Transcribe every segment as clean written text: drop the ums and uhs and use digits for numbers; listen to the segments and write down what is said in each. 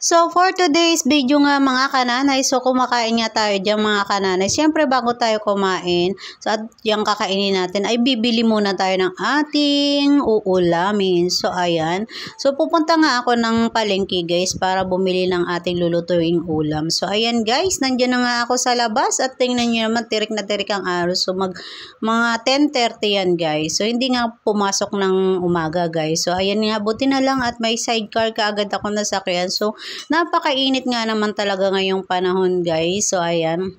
So, for today's video nga mga kananay, so kumakain nga tayo dyan mga kananay. Siyempre, bago tayo kumain, so at yung kakainin natin, ay bibili muna tayo ng ating uulamin. So, ayan. So, pupunta nga ako ng palengke guys para bumili ng ating lulutuing ulam. So, ayan guys, nandiyan na nga ako sa labas at tingnan nyo naman, tirik na tirik ang araw. So, mga 10:30 yan guys. So, hindi nga pumasok ng umaga guys. So, ayan nga, buti na lang at may sidecar kaagad ako nasakyan. So, napakainit nga naman talaga ngayong panahon guys. So ayan.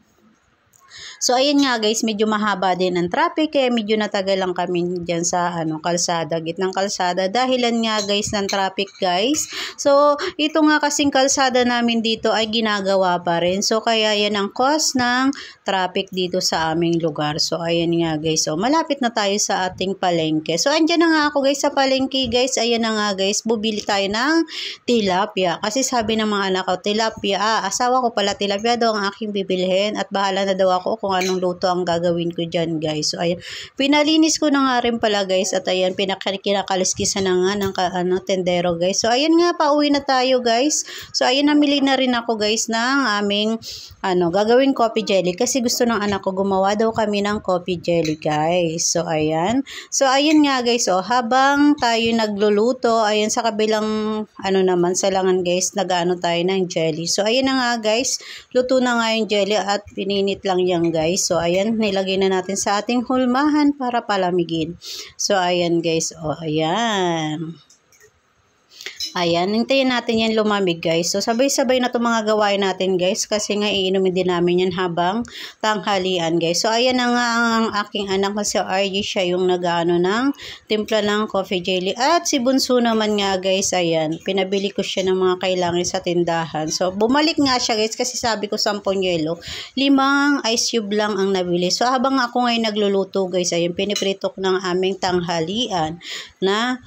So ayan nga guys, medyo mahaba din ang traffic kaya medyo natagal lang kami diyan sa kalsada, gitnang kalsada dahilan nga guys ng traffic guys. So ito nga kasing kalsada namin dito ay ginagawa pa rin. So kaya yan ang cause ng traffic dito sa aming lugar. So ayan nga guys. So malapit na tayo sa ating palengke. So andyan na nga ako guys sa palengke guys. Ayan na nga guys, bubili tayo ng tilapia. Kasi sabi ng mga anak ko, tilapia, asawa ko pala tilapia daw ang aking bibilhin at bahala na daw ako kung anong luto ang gagawin ko dyan guys. So ayan, pinalinis ko na nga rin pala guys at ayan, kinakaliskisan na nga ng tendero guys. So ayan nga, pauwi na tayo guys. So ayan, namili na rin ako guys ng aming gagawing coffee jelly kasi gusto ng anak ko, gumawa daw kami ng coffee jelly guys. So ayan. So ayan nga guys, so habang tayo nagluluto, ayan sa kabilang naman salangan guys, nag-ano tayo ng jelly. So ayan na nga guys, luto na nga yung jelly at pininit lang yan guys. So ayan, nilagay na natin sa ating hulmahan para palamigin. So ayan guys, oh ayan. Ayan, hintayin natin yan lumamig guys. So sabay-sabay na itong mga gawain natin guys kasi nga iinumin din namin yan habang tanghalian guys. So ayan na nga ang aking anak na si RG, siya yung nag-ano ng timpla ng coffee jelly. At si Bunso naman nga guys, ayan, pinabili ko siya ng mga kailangan sa tindahan. So bumalik nga siya guys kasi sabi ko 10 yelo, 5 ice cube lang ang nabili. So habang ako ngayon nagluluto guys, ayan, piniprito ko ng aming tanghalian na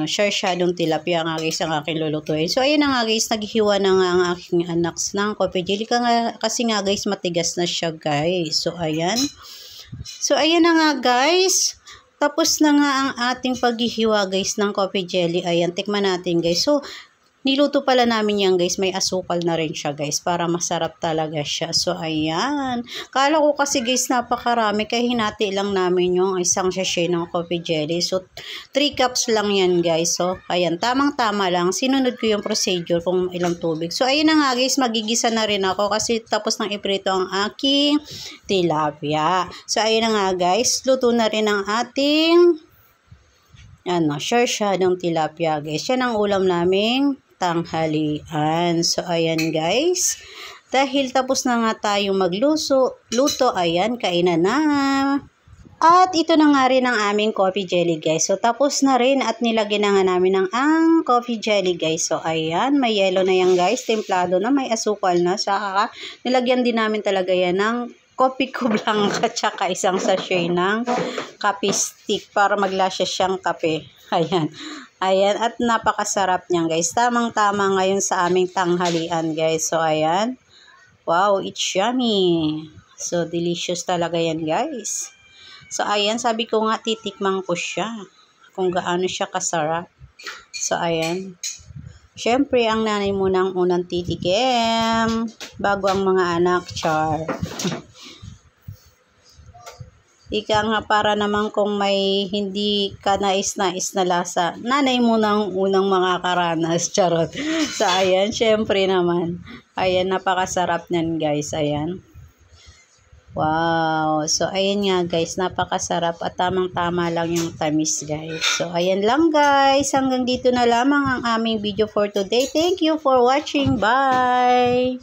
sharsyadong tilapia nga guys ang aking lulutuin. So ayan na nga guys, naghihiwa na nga ang aking anak ng coffee jelly kasi nga guys matigas na siya guys. So ayan. So ayan na nga guys. Tapos na nga ang ating paghihiwa guys ng coffee jelly. Ayan, tikman natin guys. So niluto pala namin yan guys, may asukal na rin siya guys para masarap talaga siya. So ayan, kala ko kasi guys napakarami kaya hinati lang namin yung isang sachet ng coffee jelly. So 3 cups lang yan guys. So ayan, tamang tama lang, sinunod ko yung procedure kung ilang tubig. So ayan na nga guys, magigisa na rin ako kasi tapos ng iprito ang aking tilapia. So ayan na nga guys, luto na rin ang ating sharsyadong tilapia guys. Yan ang ulam naming tanghalian. So ayan guys, dahil tapos na nga tayong luto, ayan, kainan na. At ito na nga rin ang aming coffee jelly guys. So tapos na rin at nilagyan na nga namin ang coffee jelly guys. So ayan, may yellow na yan guys, templado na, may asukal na. Saka nilagyan din namin talaga yan ng coffee cube lang at saka isang sachet ng kape stick para maglasya siyang kape. Ayan. Ayan, at napakasarap niyan guys. Tamang-tama ngayon sa aming tanghalian guys. So ayan. Wow, it's yummy. So delicious talaga yan guys. So ayan, sabi ko nga titikman ko siya kung gaano siya kasarap. So ayan. Siyempre, ang nanay muna ang unang titikim bago ang mga anak, char. Ika nga para naman kung may hindi ka nais-nais na lasa, nanay mo nang unang mga karanas, charot. So, ayan, syempre naman. Ayan, napakasarap niyan guys, ayan. Wow! So, ayan nga guys, napakasarap at tamang-tama lang yung tamis guys. So, ayan lang guys, hanggang dito na lamang ang aming video for today. Thank you for watching. Bye!